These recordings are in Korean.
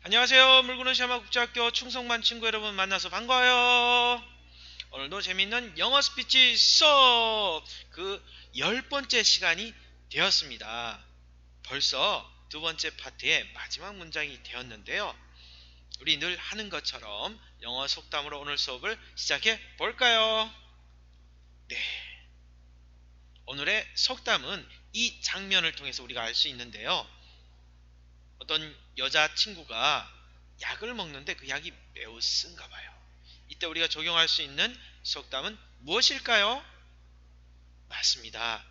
안녕하세요. 물구는 샤마 국제학교 충성만 친구 여러분 만나서 반가워요. 오늘도 재밌는 영어 스피치 수업 그 10번째 시간이 되었습니다. 벌써 두 번째 파트의 마지막 문장이 되었는데요. 우리 늘 하는 것처럼 영어 속담으로 오늘 수업을 시작해 볼까요? 네. 오늘의 속담은 이 장면을 통해서 우리가 알 수 있는데요. 어떤 여자친구가 약을 먹는데 그 약이 매우 쓴가 봐요. 이때 우리가 적용할 수 있는 속담은 무엇일까요? 맞습니다.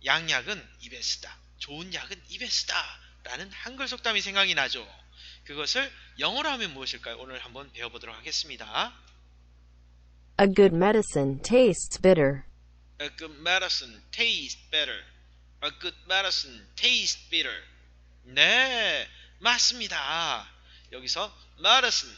양약은 입에 쓰다. 좋은 약은 입에 쓰다. 라는 한글 속담이 생각이 나죠. 그것을 영어로 하면 무엇일까요? 오늘 한번 배워보도록 하겠습니다. A good medicine tastes bitter. A good medicine tastes better. A good medicine tastes bitter. 네, 맞습니다. 여기서 medicine,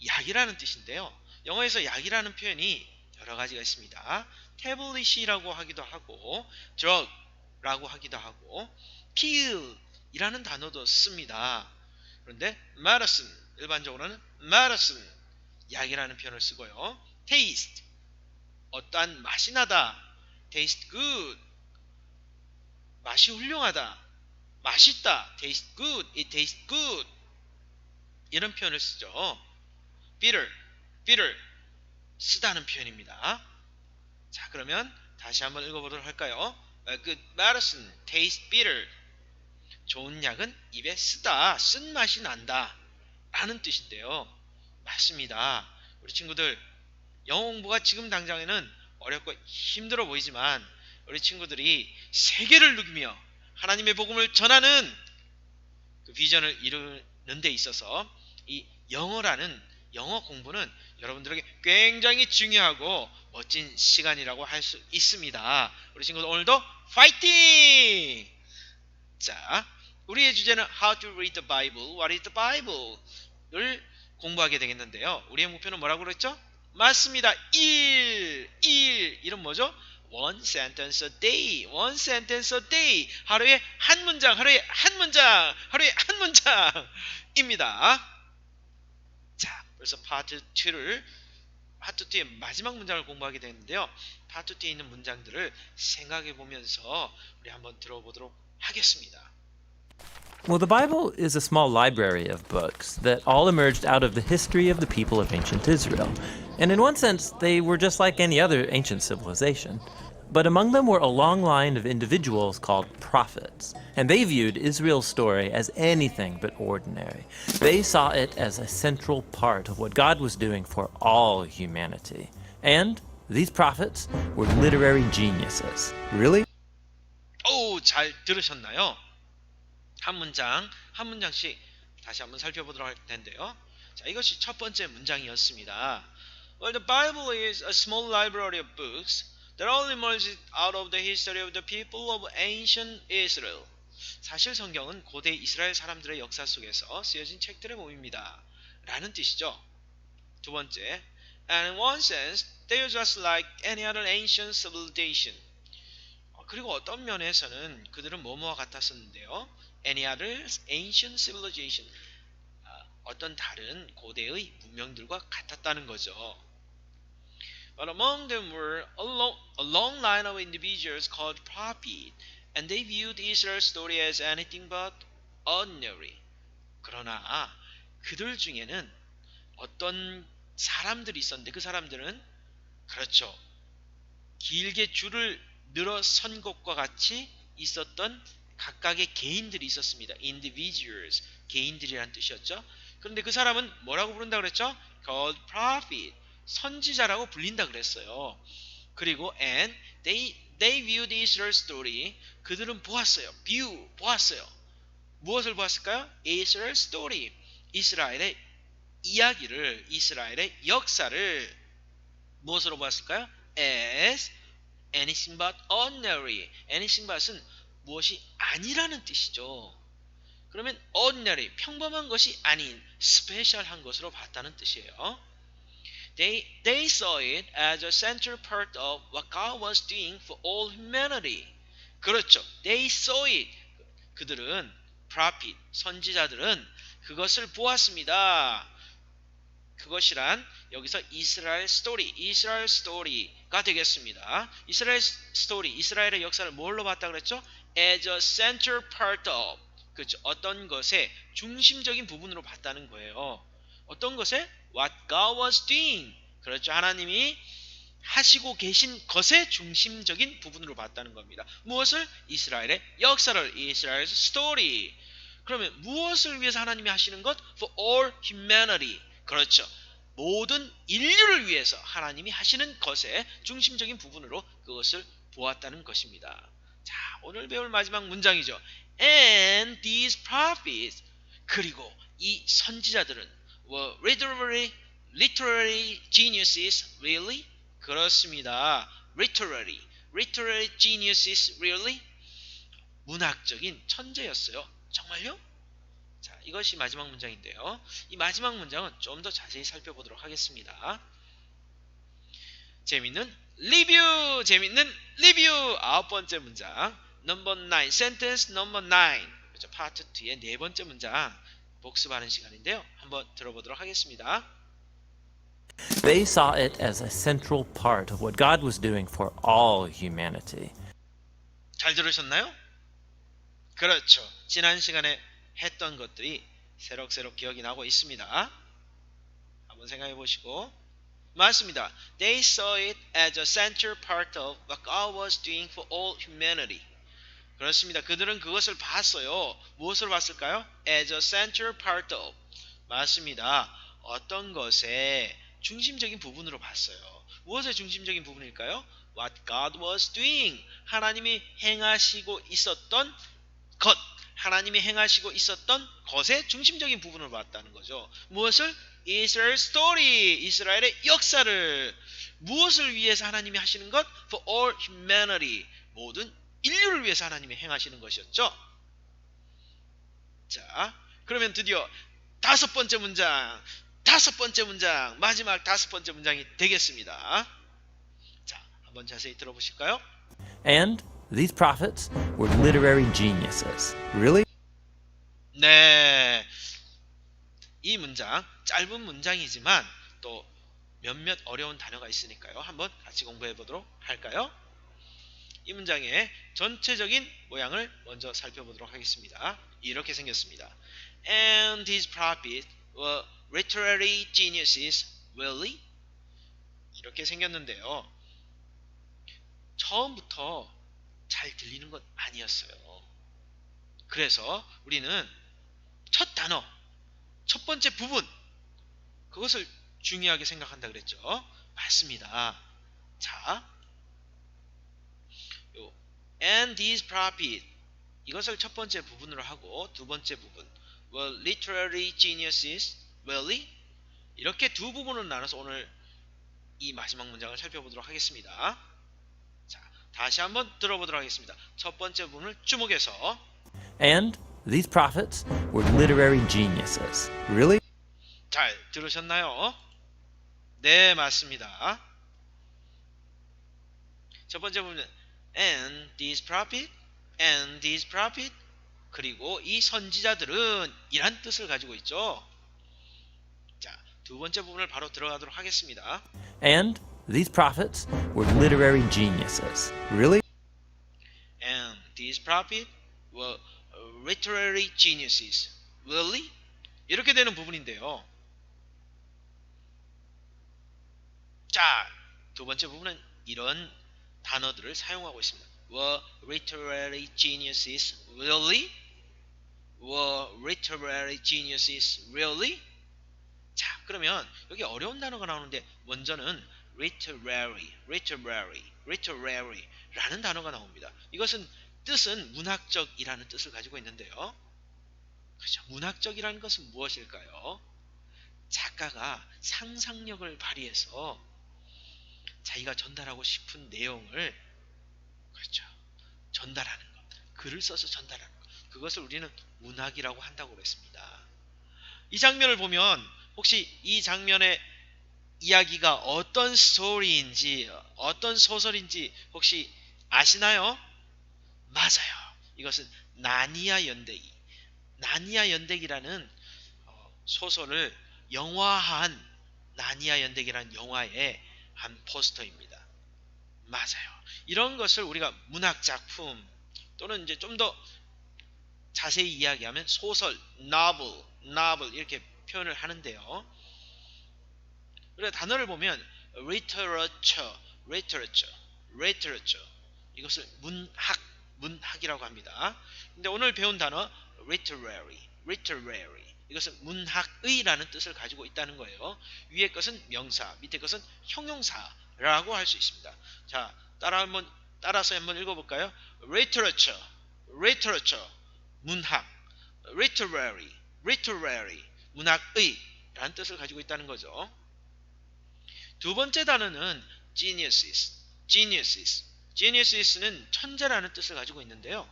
약이라는 뜻인데요. 영어에서 약이라는 표현이 여러 가지가 있습니다. tablet이라고 하기도 하고 drug라고 하기도 하고 pill이라는 단어도 씁니다. 그런데 medicine, 일반적으로는 medicine, 약이라는 표현을 쓰고요. taste, 어떠한 맛이 나다. taste good, 맛이 훌륭하다. 맛있다. taste good, it tastes good. 이런 표현을 쓰죠. bitter, bitter, 쓰다는 표현입니다. 자, 그러면 다시 한번 읽어보도록 할까요? A good medicine tastes bitter. 좋은 약은 입에 쓰다, 쓴맛이 난다 라는 뜻인데요. 맞습니다. 우리 친구들, 영어 공부가 지금 당장에는 어렵고 힘들어 보이지만 우리 친구들이 세계를 누비며 하나님의 복음을 전하는 그 비전을 이루는 데 있어서 이 영어 공부는 여러분들에게 굉장히 중요하고 멋진 시간이라고 할 수 있습니다. 우리 친구들 오늘도 파이팅! 자, 우리의 주제는 How to read the Bible, What is the Bible? 를 공부하게 되겠는데요. 우리의 목표는 뭐라고 그랬죠? 맞습니다. 1 이런 뭐죠? One sentence a day, one sentence a day. 하루에 한 문장, 하루에 한 문장, 하루에 한 문장입니다. 자, 그래서 파트 2의 마지막 문장을 공부하게 되는데요. 파트 2에 있는 문장들을 생각해 보면서 우리 한번 들어보도록 하겠습니다. Well, the Bible is a small library of books that all emerged out of the history of the people of ancient Israel. And in one sense, they were just like any other ancient civilization. But among them were a long line of individuals called prophets. And they viewed Israel's story as anything but ordinary. They saw it as a central part of what God was doing for all humanity. And these prophets were literary geniuses. Really? 오, 잘 들으셨나요? 한 문장씩 다시 한번 살펴보도록 할 텐데요. 자, 이것이 첫 번째 문장이었습니다. Well, the Bible is a small library of books that all emerged out of the history of the people of ancient Israel. 사실 성경은 고대 이스라엘 사람들의 역사 속에서 쓰여진 책들의 모임입니다. 라는 뜻이죠. 두 번째, and in one sense, they are just like any other ancient civilization. 그리고 어떤 면에서는 그들은 뭐뭐와 같았었는데요. Any other ancient civilization. 어떤 다른 고대의 문명들과 같았다는 거죠. But among them were a long line of individuals called prophets, and they viewed Israel's story as anything but ordinary. 그러나 그들 중에는 어떤 사람들이 있었는데 그 사람들은 그렇죠. 길게 줄을 늘어선 것과 같이 있었던 각각의 개인들이 있었습니다. individuals, 개인들이란 뜻이었죠. 그런데 그 사람은 뭐라고 부른다 그랬죠? called prophet, 선지자라고 불린다 그랬어요. 그리고 and they viewed Israel's story, 그들은 보았어요. 보았어요. 무엇을 보았을까요? Israel's story, 이스라엘의 이야기를, 이스라엘의 역사를 무엇으로 보았을까요? as anything but ordinary. anything but은 무엇이 아니라는 뜻이죠. 그러면 ordinary, 평범한 것이 아닌 스페셜한 것으로 봤다는 뜻이에요. They saw it as a central part of what God was doing for all humanity. 그렇죠. They saw it. 그들은 prophet, 선지자들은 그것을 보았습니다. 그것이란 여기서 이스라엘 스토리가 되겠습니다. 이스라엘 스토리, 이스라엘의 역사를 뭘로 봤다 그랬죠? As a central part of, 그렇죠. 어떤 것의 중심적인 부분으로 봤다는 거예요. 어떤 것에? What God was doing. 그렇죠. 하나님이 하시고 계신 것의 중심적인 부분으로 봤다는 겁니다. 무엇을? 이스라엘의 역사를, 이스라엘 스토리. 그러면 무엇을 위해서 하나님이 하시는 것? For all humanity. 그렇죠. 모든 인류를 위해서 하나님이 하시는 것의 중심적인 부분으로 그것을 보았다는 것입니다. 자, 오늘 배울 마지막 문장이죠. And these prophets, 그리고 이 선지자들은 were literary geniuses, really? 그렇습니다. literary geniuses, really? 문학적인 천재였어요. 정말요? 자, 이것이 마지막 문장인데요. 이 마지막 문장은 좀 더 자세히 살펴보도록 하겠습니다. 재밌는 리뷰! 아홉 번째 문장. Number 9, sentence number 9. 그렇죠. 파트 2의 네 번째 문장 복습하는 시간인데요. 한번 들어보도록 하겠습니다. They saw it as a central part of what God was doing for all humanity. 잘 들으셨나요? 그렇죠. 지난 시간에 했던 것들이 새록새록 기억이 나고 있습니다. 한번 생각해 보시고. 맞습니다. They saw it as a central part of what God was doing for all humanity. 그렇습니다. 그들은 그것을 봤어요. 무엇을 봤을까요? As a central part of. 맞습니다. 어떤 것의 중심적인 부분으로 봤어요. 무엇의 중심적인 부분일까요? What God was doing. 하나님이 행하시고 있었던 것. 하나님이 행하시고 있었던 것의 중심적인 부분을 봤다는 거죠. 무엇을? 이스라엘 스토리, 이스라엘의 역사를. 무엇을 위해서 하나님이 하시는 것? For all humanity, 모든 인류를 위해서 하나님이 행하시는 것이었죠. 자, 그러면 드디어 다섯 번째 문장, 마지막 다섯 번째 문장이 되겠습니다. 자, 한번 자세히 들어보실까요? And these prophets were literary geniuses. Really? 네, 이 문장 짧은 문장이지만 또 몇몇 어려운 단어가 있으니까요. 한번 같이 공부해 보도록 할까요? 이 문장의 전체적인 모양을 먼저 살펴보도록 하겠습니다. 이렇게 생겼습니다. And these prophets were literary geniuses, really? 이렇게 생겼는데요. 처음부터 잘 들리는 건 아니었어요. 그래서 우리는 첫 단어, 첫 번째 부분, 그것을 중요하게 생각한다 그랬죠. 맞습니다. 자, and these prophets, 이것을 첫 번째 부분으로 하고 두 번째 부분 were literary geniuses, really? 이렇게 두 부분으로 나눠서 오늘 이 마지막 문장을 살펴보도록 하겠습니다. 자, 다시 한번 들어보도록 하겠습니다. 첫 번째 부분을 주목해서 And these prophets were literary geniuses. Really? 잘 들으셨나요? 네, 맞습니다. 첫 번째 부분은 and these prophets, 그리고 이 선지자들은 이란 뜻을 가지고 있죠. 자, 두 번째 부분을 바로 들어가도록 하겠습니다. And these prophets were literary geniuses. Really? And these prophets were literary geniuses. Really? 이렇게 되는 부분인데요. 자, 두 번째 부분은 이런 단어들을 사용하고 있습니다. Were literary geniuses really? Were literary geniuses really? 자, 그러면 여기 어려운 단어가 나오는데 먼저는 literary라는 단어가 나옵니다. 이것은 뜻은 문학적이라는 뜻을 가지고 있는데요. 그렇죠. 문학적이라는 것은 무엇일까요? 작가가 상상력을 발휘해서 자기가 전달하고 싶은 내용을 그렇죠. 전달하는 것. 글을 써서 전달하는 것. 그것을 우리는 문학이라고 한다고 그랬습니다. 이 장면을 보면 혹시 이 장면의 이야기가 어떤 스토리인지 어떤 소설인지 혹시 아시나요? 맞아요. 이것은 나니아 연대기. 나니아 연대기라는 소설을 영화한 나니아 연대기라는 영화의 한 포스터입니다. 맞아요. 이런 것을 우리가 문학 작품 또는 이제 좀 더 자세히 이야기하면 소설, novel 이렇게 표현을 하는데요. 그래 단어를 보면 literature 이것을 문학이라고 합니다. 근데 오늘 배운 단어 literary 이것은 문학의라는 뜻을 가지고 있다는 거예요. 위의 것은 명사, 밑에 것은 형용사라고 할 수 있습니다. 자, 따라서 한번 읽어볼까요? literature 문학, literary 문학의라는 뜻을 가지고 있다는 거죠. 두 번째 단어는 genius는 천재라는 뜻을 가지고 있는데요.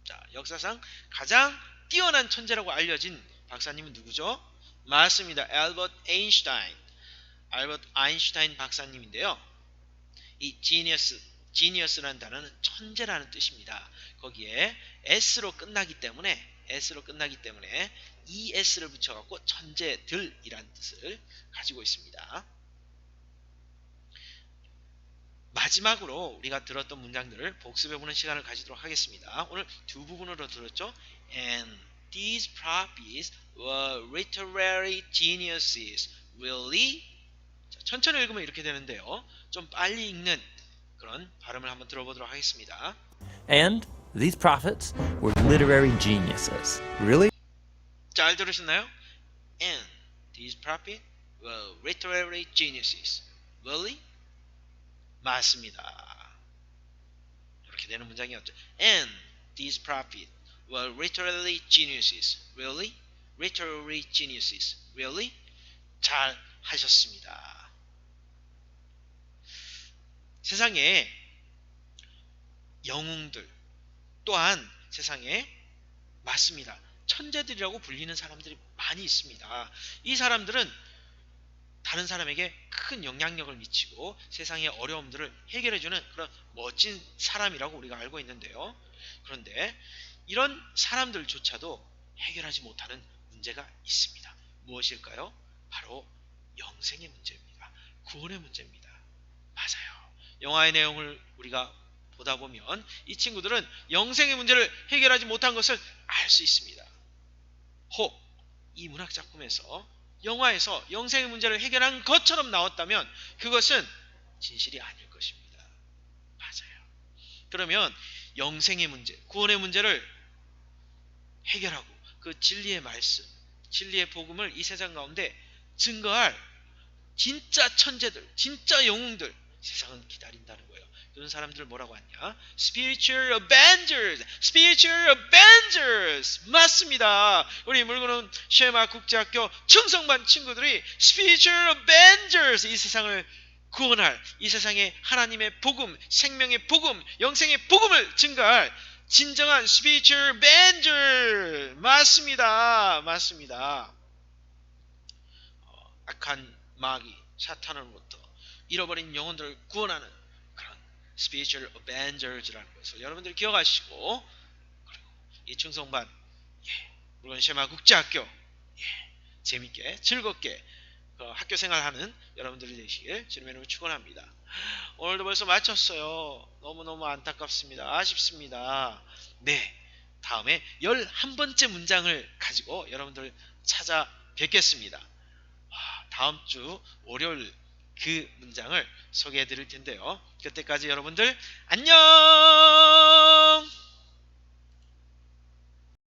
자, 역사상 가장 뛰어난 천재라고 알려진 박사님은 누구죠? 맞습니다. 알버트 아인슈타인 박사님인데요. 이 genius라는 단어는 천재라는 뜻입니다. 거기에 s로 끝나기 때문에 es를 붙여갖고 천재들이라는 뜻을 가지고 있습니다. 마지막으로 우리가 들었던 문장들을 복습해보는 시간을 가지도록 하겠습니다. 오늘 두 부분으로 들었죠. And these prophets were literary geniuses. Really? 자, 천천히 읽으면 이렇게 되는데요. 좀 빨리 읽는 그런 발음을 한번 들어보도록 하겠습니다. And these prophets were literary geniuses. Really? 잘 들으셨나요? And these prophets were literary geniuses. Really? 맞습니다. 이렇게 되는 문장이었죠. And these prophets were literary geniuses. Really? Literary geniuses. Really? 잘 하셨습니다. 세상에 영웅들 또한 세상에 맞습니다. 천재들이라고 불리는 사람들이 많이 있습니다. 이 사람들은 다른 사람에게 큰 영향력을 미치고 세상의 어려움들을 해결해주는 그런 멋진 사람이라고 우리가 알고 있는데요. 그런데 이런 사람들조차도 해결하지 못하는 문제가 있습니다. 무엇일까요? 바로 영생의 문제입니다. 구원의 문제입니다. 맞아요. 영화의 내용을 우리가 보다 보면 이 친구들은 영생의 문제를 해결하지 못한 것을 알 수 있습니다. 혹 이 문학 작품에서 영화에서 영생의 문제를 해결한 것처럼 나왔다면 그것은 진실이 아닐 것입니다. 맞아요. 그러면 영생의 문제, 구원의 문제를 해결하고 그 진리의 말씀, 진리의 복음을 이 세상 가운데 증거할 진짜 천재들, 진짜 영웅들 세상은 기다린다는 거예요. 그런 사람들을 뭐라고 하냐? Spiritual Avengers! 맞습니다. 우리 물건은 쉐마 국제학교 충성반 친구들이 Spiritual Avengers! 이 세상을 구원할, 이 세상에 하나님의 복음, 생명의 복음, 영생의 복음을 증거할 진정한 Spiritual Avenger! 맞습니다. 악한 마귀, 사탄으로부터 잃어버린 영혼들을 구원하는 그런 Spiritual Avengers라는 것을 여러분들이 기억하시고, 그리고 이 충성반 물건 쉐마 국제학교 재밌게 즐겁게 학교 생활하는 여러분들이 되시길 주님의 이름으로 축원합니다. 오늘도 벌써 마쳤어요. 너무너무 안타깝습니다. 아쉽습니다. 네, 다음에 11번째 문장을 가지고 여러분들 찾아뵙겠습니다. 다음 주 월요일 그 문장을 소개해 드릴 텐데요. 그때까지 여러분들 안녕!